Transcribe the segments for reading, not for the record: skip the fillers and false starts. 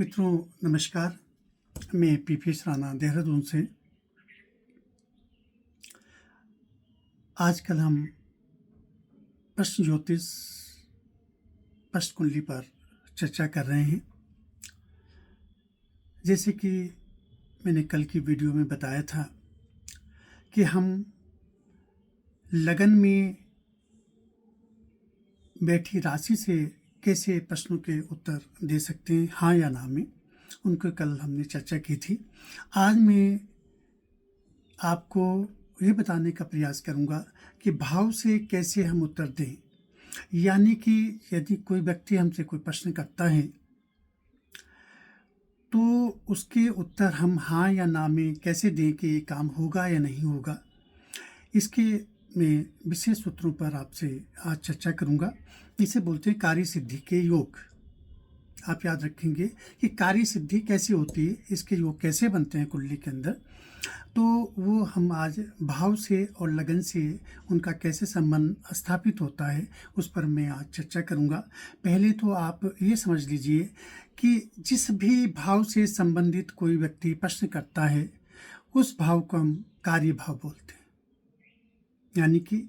मित्रों नमस्कार। मैं पीपी राणा देहरादून से। आजकल हम प्रश्न ज्योतिष प्रश्न कुंडली पर चर्चा कर रहे हैं। जैसे कि मैंने कल की वीडियो में बताया था कि हम लगन में बैठी राशि से कैसे प्रश्नों के उत्तर दे सकते हैं, हाँ या ना में। उनको कल हमने चर्चा की थी। आज मैं आपको ये बताने का प्रयास करूंगा कि भाव से कैसे हम उत्तर दें। यानी कि यदि कोई व्यक्ति हमसे कोई प्रश्न करता है तो उसके उत्तर हम हाँ या ना में कैसे दें कि ये काम होगा या नहीं होगा। इसके मैं विशेष सूत्रों पर आपसे आज चर्चा करूंगा। इसे बोलते हैं कार्य सिद्धि के योग। आप याद रखेंगे कि कार्य सिद्धि कैसे होती है, इसके योग कैसे बनते हैं कुंडली के अंदर, तो वो हम आज भाव से और लगन से उनका कैसे संबंध स्थापित होता है उस पर मैं आज चर्चा करूंगा। पहले तो आप ये समझ लीजिए कि जिस भी भाव से संबंधित कोई व्यक्ति प्रश्न करता है उस भाव को हम कार्य भाव बोलते हैं। यानी कि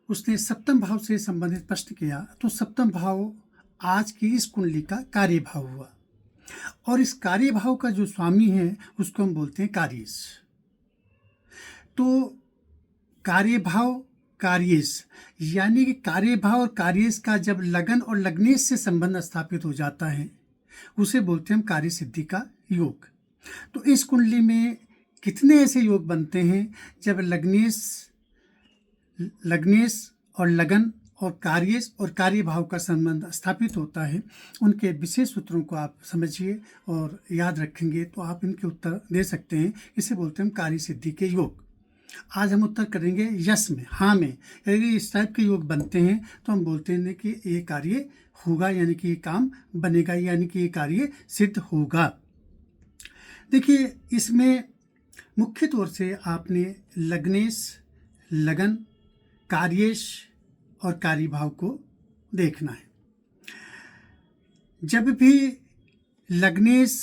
उसने सप्तम भाव से संबंधित प्रश्न किया तो सप्तम भाव आज की इस कुंडली का कार्य भाव हुआ, और इस कार्य भाव का जो स्वामी है उसको हम बोलते हैं कार्येश। तो कार्य भाव कार्येश, यानी कि कार्य भाव और कार्येश का जब लगन और लग्नेश से संबंध स्थापित हो जाता है उसे बोलते हैं हम कार्य सिद्धि का योग। तो इस कुंडली में कितने ऐसे योग बनते हैं जब लग्नेश और लगन और कार्येश और कार्य भाव का संबंध स्थापित होता है। उनके विशेष सूत्रों को आप समझिए और याद रखेंगे तो आप इनके उत्तर दे सकते हैं। इसे बोलते हैं कार्य सिद्धि के योग। आज हम उत्तर करेंगे यस में, हाँ में। यदि इस टाइप के योग बनते हैं तो हम बोलते हैं कि ये कार्य होगा, यानी कि ये काम बनेगा, यानी कि ये कार्य सिद्ध होगा। देखिए, इसमें मुख्य तौर से आपने लग्नेश, लगन, कार्येश और कार्य भाव को देखना है। जब भी लग्नेश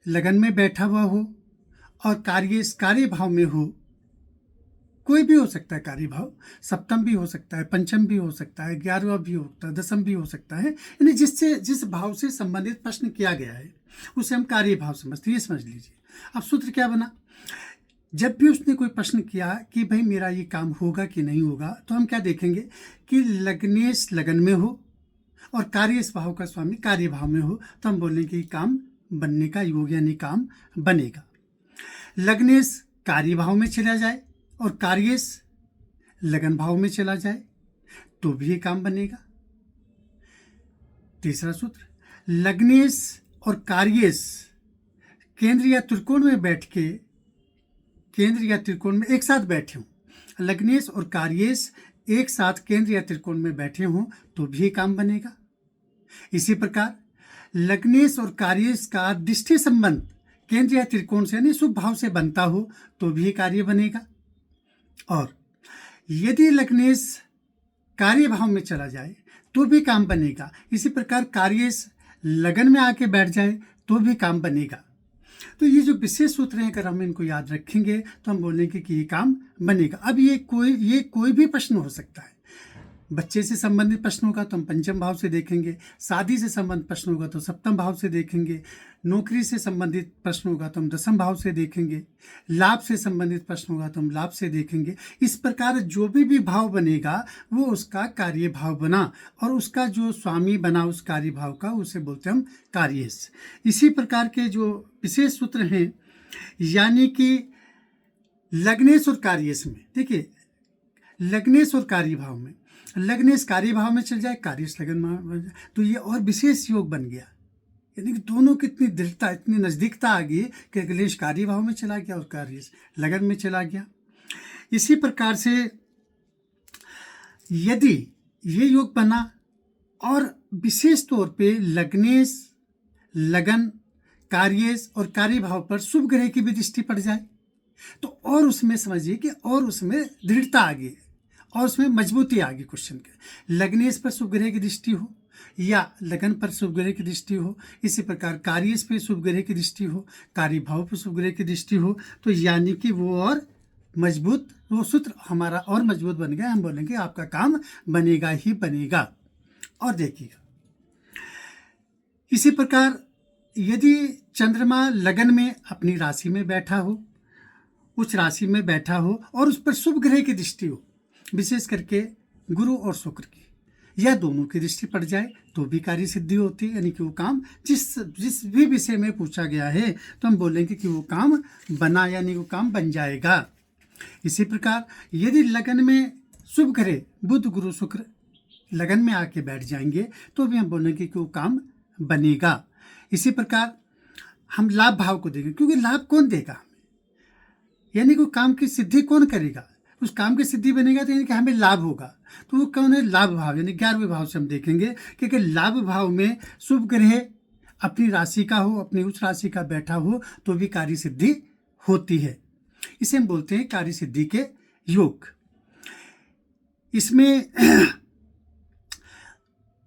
लगन में बैठा हुआ हो और कार्येश कार्य भाव में हो, कोई भी हो सकता है कार्य भाव, सप्तम भी हो सकता है, पंचम भी हो सकता है, 11वां भी हो सकता है, दसम भी हो सकता है, यानी जिस भाव से संबंधित प्रश्न किया गया है उसे हम कार्य भाव समझते हैं। ये समझ लीजिए। अब सूत्र क्या बना, जब भी उसने कोई प्रश्न किया कि भाई मेरा ये काम होगा कि नहीं होगा, तो हम क्या देखेंगे कि लग्नेश लगन में हो और कार्येश भाव का स्वामी कार्य भाव में हो, तो हम बोलेंगे कि काम बनने का योग, यानी काम बनेगा। लग्नेश कार्य भाव में चला जाए और कार्येश लगन भाव में चला जाए तो भी ये काम बनेगा। तीसरा सूत्र, लग्नेश और कार्येश केंद्र या त्रिकोण में बैठ के, केंद्र या त्रिकोण में एक साथ बैठे हों, लग्नेश और कार्येश एक साथ केंद्र या त्रिकोण में बैठे हों तो भी काम बनेगा। इसी प्रकार लग्नेश और कार्येश का दृष्टि संबंध केंद्र या त्रिकोण से यानी शुभ भाव से बनता हो तो भी कार्य बनेगा। और यदि लग्नेश कार्य भाव में चला जाए तो भी काम बनेगा। इसी प्रकार कार्येश लगन में आके बैठ जाए तो भी काम बनेगा। तो ये जो विशेष सूत्र हैं, अगर हम इनको याद रखेंगे तो हम बोलेंगे कि ये काम बनेगा। अब ये कोई भी प्रश्न हो सकता है। बच्चे से संबंधित प्रश्न होगा तो हम पंचम भाव से देखेंगे, शादी से संबंधित प्रश्न होगा तो सप्तम भाव से देखेंगे, नौकरी से संबंधित प्रश्न होगा तो हम दसम भाव से देखेंगे, लाभ से संबंधित प्रश्न होगा तो हम लाभ से देखेंगे। इस प्रकार जो भी भाव बनेगा वो उसका कार्य भाव बना, और उसका जो स्वामी बना उस कार्य भाव का, उसे बोलते हैं हम कार्येश। इसी प्रकार के जो विशेष सूत्र हैं, यानी कि लग्नेश और कार्येश में, देखिए लग्नेश और कार्य भाव में, लग्नेश कार्य भाव में चल जाए, कार्येश लगन में, तो ये और विशेष योग बन गया। यानी कि दोनों की इतनी दृढ़ता, इतनी नजदीकता आ गई कि लग्नेश कार्य भाव में चला गया और कार्येश लगन में चला गया। इसी प्रकार से यदि ये योग बना और विशेष तौर पे लग्नेश, लगन, कार्येश और कार्य भाव पर शुभ ग्रह की भी दृष्टि पड़ जाए तो और उसमें समझिए कि और उसमें दृढ़ता आ गई और उसमें मजबूती आ गई क्वेश्चन के। लग्नेश पर शुभ ग्रह की दृष्टि हो या लगन पर शुभ ग्रह की दृष्टि हो, इसी प्रकार कार्य पे शुभ ग्रह की दृष्टि हो, कार्य भाव पर शुभ ग्रह की दृष्टि हो, तो यानी कि वो और मजबूत, वो सूत्र हमारा और मजबूत बन गया। हम बोलेंगे आपका काम बनेगा ही बनेगा। और देखिएगा इसी प्रकार यदि चंद्रमा लगन में अपनी राशि में बैठा हो, उस राशि में बैठा हो और उस पर शुभ ग्रह की दृष्टि हो, विशेष करके गुरु और शुक्र की या दोनों की दृष्टि पड़ जाए तो भी कार्य सिद्धि होती है। यानी कि वो काम जिस भी विषय में पूछा गया है तो हम बोलेंगे कि वो काम बना, यानी वो काम बन जाएगा। इसी प्रकार यदि लगन में शुभ ग्रह बुध गुरु शुक्र लगन में आके बैठ जाएंगे तो भी हम बोलेंगे कि वो काम बनेगा। इसी प्रकार हम लाभ भाव को देंगे, क्योंकि लाभ कौन देगा हमें, यानी कि काम की सिद्धि कौन करेगा, उस काम की सिद्धि बनेगा तो यानी कि हमें लाभ होगा। तो वो कौन है, लाभ भाव, यानी 11वें भाव से हम देखेंगे क्योंकि लाभ भाव में शुभ ग्रह अपनी राशि का हो, अपनी उच्च राशि का बैठा हो तो भी कार्य सिद्धि होती है। इसे हम बोलते हैं कार्य सिद्धि के योग। इसमें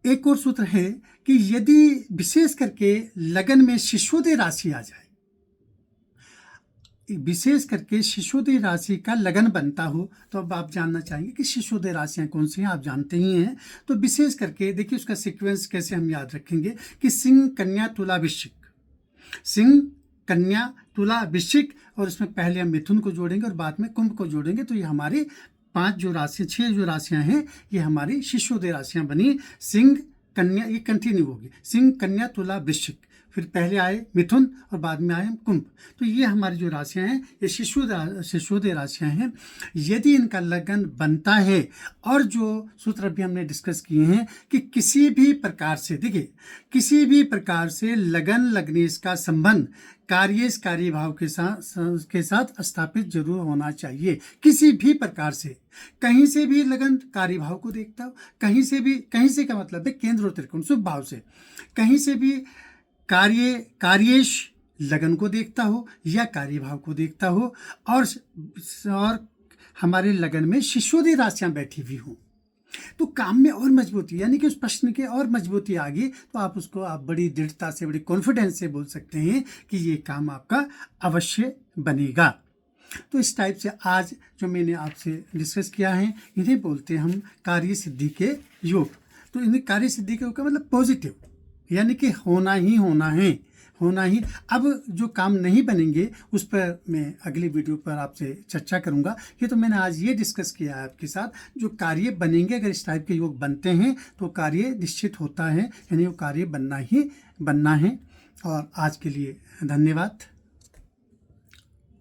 एक और सूत्र है कि यदि विशेष करके लगन में शिशोदय राशि आ जाए, विशेष करके शिशोदय राशि का लगन बनता हो, तो अब आप जानना चाहेंगे कि शिशोदय राशियां कौन सी हैं, आप जानते ही हैं। तो विशेष करके देखिए उसका सीक्वेंस कैसे हम याद रखेंगे कि सिंह कन्या तुला वृश्चिक, सिंह कन्या तुला वृश्चिक, और इसमें पहले हम मिथुन को जोड़ेंगे और बाद में कुंभ को जोड़ेंगे। तो ये हमारी 6 जो राशियां हैं ये हमारी शिशोदय राशियां बनी। सिंह कन्या, ये कंटिन्यू होगी, सिंह कन्या तुला वृश्चिक, फिर पहले आए मिथुन और बाद में आए कुंभ। तो ये हमारी जो राशियां हैं ये शिशोदय राशियां हैं। यदि इनका लगन बनता है और जो सूत्र भी हमने डिस्कस किए हैं कि किसी भी प्रकार से, देखिए किसी भी प्रकार से लगन लग्नेश का संबंध कार्य भाव के साथ स्थापित जरूर होना चाहिए। किसी भी प्रकार से, कहीं से भी लगन कार्य भाव को देखता हो, कहीं से का मतलब है केंद्र और त्रिकोण शुभ भाव से, कहीं से भी कार्येश लगन को देखता हो या कार्य भाव को देखता हो, और हमारे लगन में शिशोदय राशियां बैठी हुई हों तो काम में और मजबूती, यानी कि उस प्रश्न के और मजबूती आ गई तो आप बड़ी दृढ़ता से, बड़ी कॉन्फिडेंस से बोल सकते हैं कि ये काम आपका अवश्य बनेगा। तो इस टाइप से आज जो मैंने आपसे डिस्कस किया है इन्हें बोलते हैं हम कार्य सिद्धि के योग। तो इन्हें कार्य सिद्धि के योग का मतलब पॉजिटिव, यानी कि होना ही होना है, होना ही। अब जो काम नहीं बनेंगे उस पर मैं अगली वीडियो पर आपसे चर्चा करूंगा। ये तो मैंने आज ये डिस्कस किया है आपके साथ, जो कार्य बनेंगे, अगर इस टाइप के योग बनते हैं तो कार्य निश्चित होता है, यानी वो कार्य बनना ही बनना है। और आज के लिए धन्यवाद।